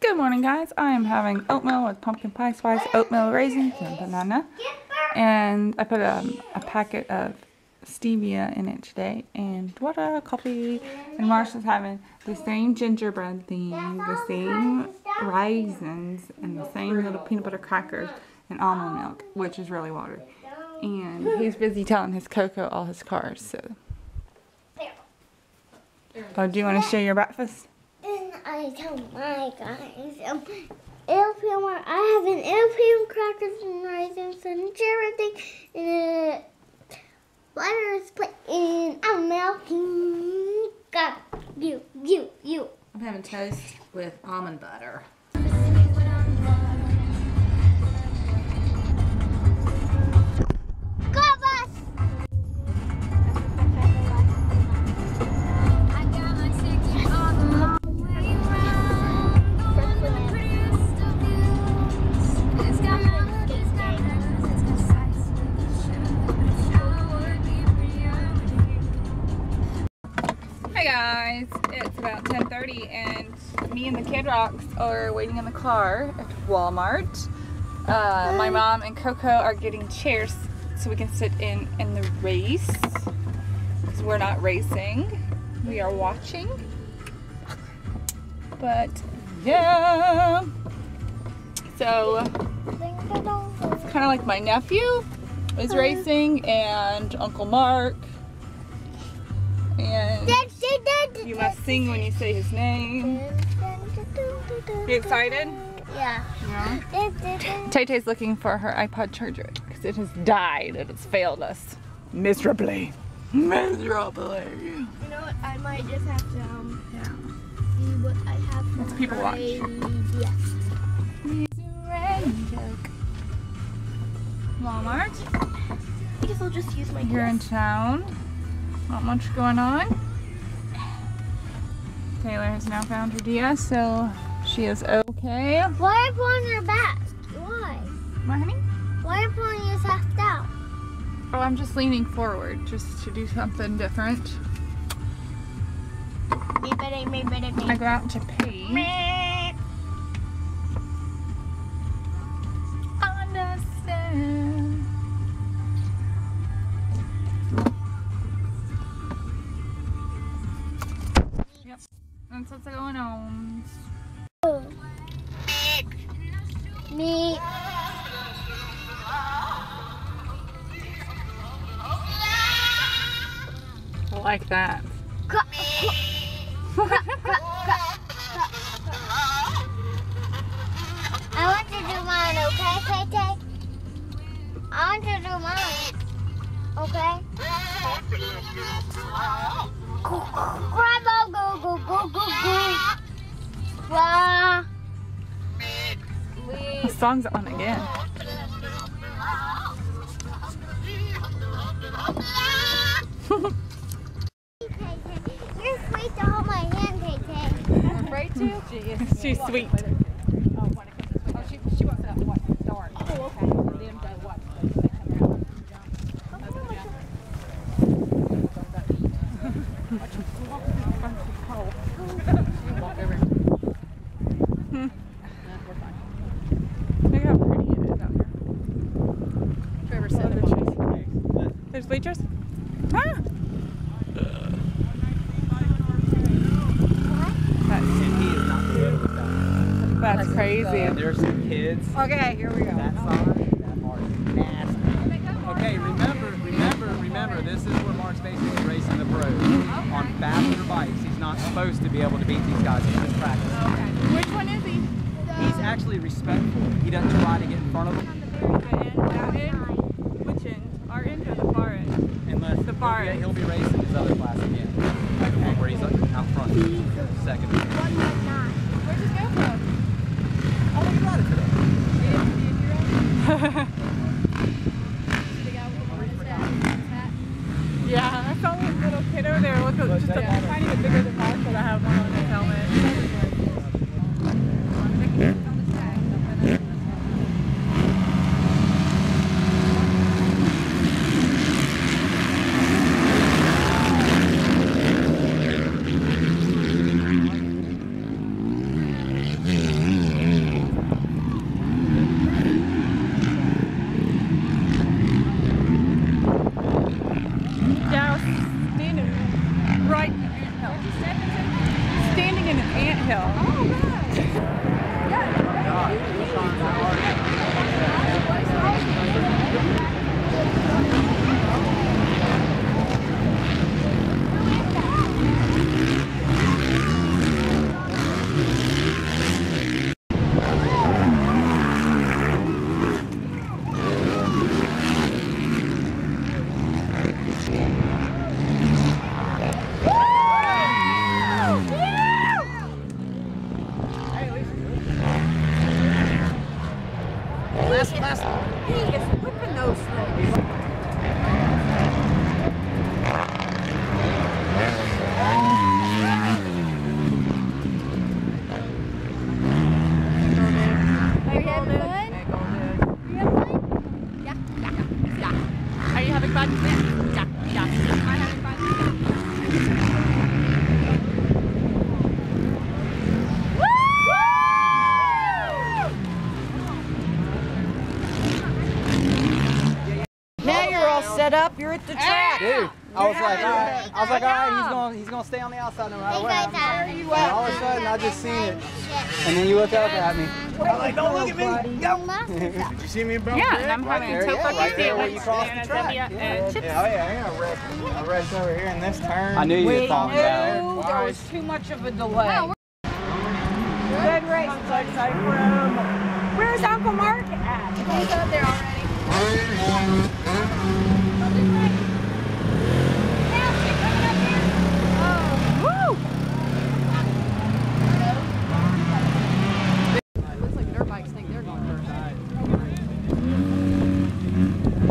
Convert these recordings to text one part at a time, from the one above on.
Good morning, guys. I am having oatmeal with pumpkin pie spice, oatmeal raisins, and banana. And I put a packet of stevia in it today, and water, coffee. And Marsha's having the same gingerbread thing, the same raisins, and the same little peanut butter crackers and almond milk, which is really water. And he's busy telling his Coco all his cars. So, oh, do you want to share your breakfast? And I tell my guys, airplane, I have an airplane, crackers and raisins and everything, and butter split, and I'm milking. Got you. I'm having toast with almond butter. Hey guys, it's about 10:30 and me and the Kid Rocks are waiting in the car at Walmart. My mom and Coco are getting chairs so we can sit in the race, because we're not racing, we are watching. But yeah, so it's kind of like my nephew is racing and Uncle Mark. And you must sing when you say his name. You excited? Yeah. Tay-Tay's looking for her iPod charger because it has died. It has failed us miserably. Miserably. You know what? I might just have to see what I have. Let's people watch. Walmart. I guess I'll just use my Here in town. Not much going on. Taylor has now found her DS, so she is okay. Why are you pulling her back? Why? What, honey? Why are you pulling yourself down? Oh, I'm just leaning forward just to do something different. I go out to pee. Understand. Yep, that's what's going on. Me. I like that. I want to do mine, okay, Tay-Tay? I want to do mine, okay? The song's on again. You're sweet to hold my hand, Tay-Tay. I'm afraid to? She's sweet. She wants to watch the start. Oh, okay. Them to watch they come around and jump. Walk over. We're fine. Look how pretty it is out here. Trevor said There's bleachers? Ah! That's crazy. There's some kids. okay, here we go. That side, that Mark's nasty. Okay, remember, this is where Mark's basically racing the pros. On faster bikes, he's not supposed to be able to beat these guys. He's just practicing. Okay. Which one is he? He's actually respectful. He doesn't try to get in front of them. That end? Which end? Our end or the far end? Unless The far end. he'll be racing his other class again. Okay. Where he's out front. Second. Where'd you go from? Oh, you got it today. Yeah, I saw this little kid over there. Look, just a tiny bit bigger than Mark, but I have one on his helmet. He is whipping those things. Are you having fun? Yeah. Are you having fun? Yeah. Am I having fun? Now you're all set up. You're at the track. Dude, I was like, all right, he's gonna stay on the outside no matter what. And all of a sudden, I just seen it, and then you look up at me. I'm like, don't look at me. Go. Did you see me in front? Yeah, and I'm having a tofu right there where you cross the track. chips. I wrecked over here in this turn. I knew you were talking about it. No, there was too much of a delay. Good race, Where's Uncle Mark at? He's up there already. Looks like dirt bikes think they're going first.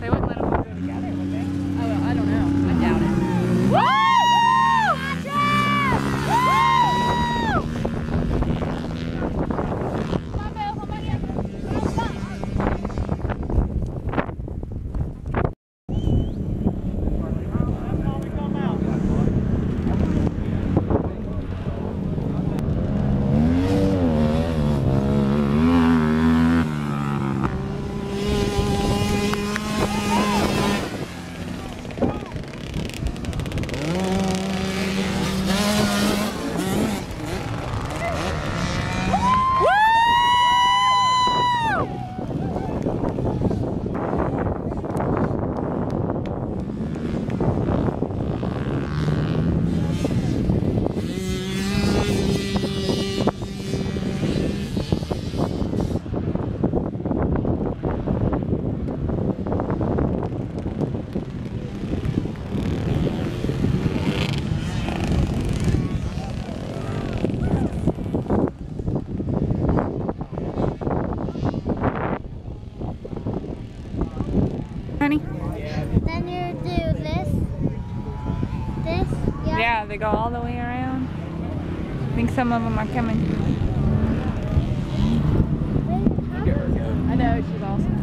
They wouldn't let them all go together, would they? Oh, well, I don't know. I doubt it. Honey? Then you do this. Yeah. Yeah, they go all the way around. I think some of them are coming. I know, she's awesome.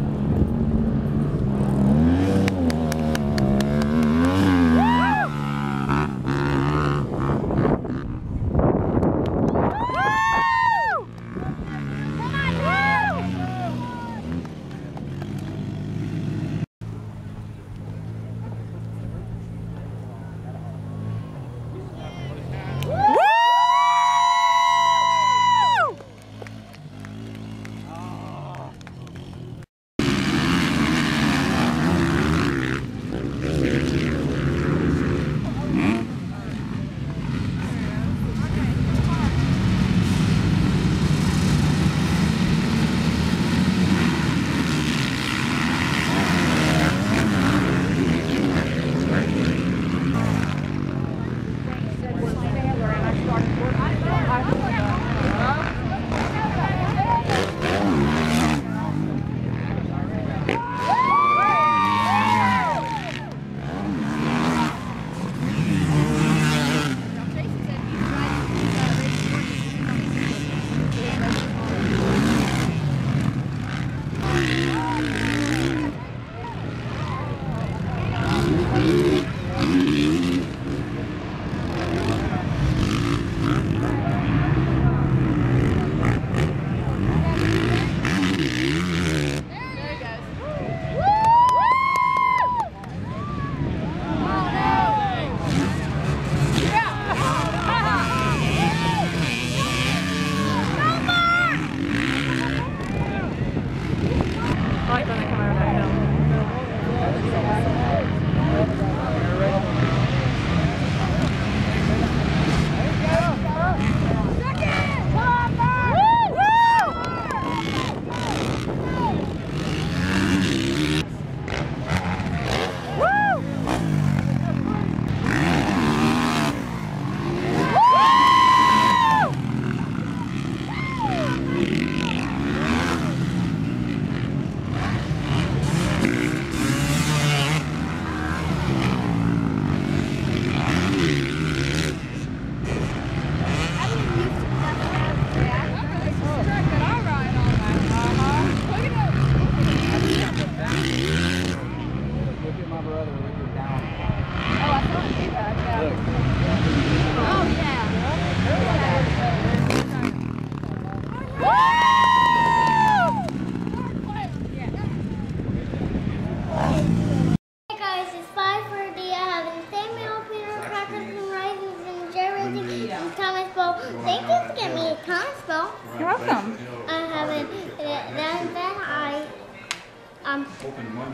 You're welcome. I haven't. Then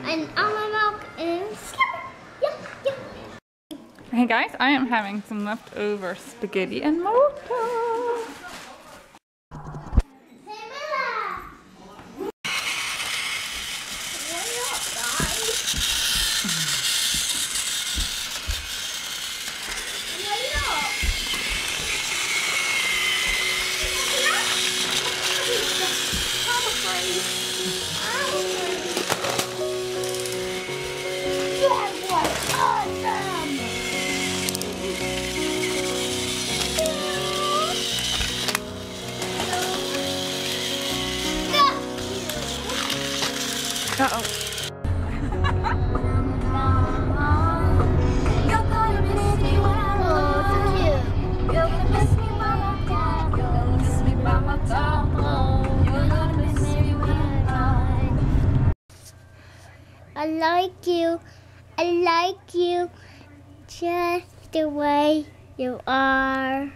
and almond milk and skipper. Yep. Hey guys, I am having some leftover spaghetti and mocha. Uh-oh. I like you just the way you are.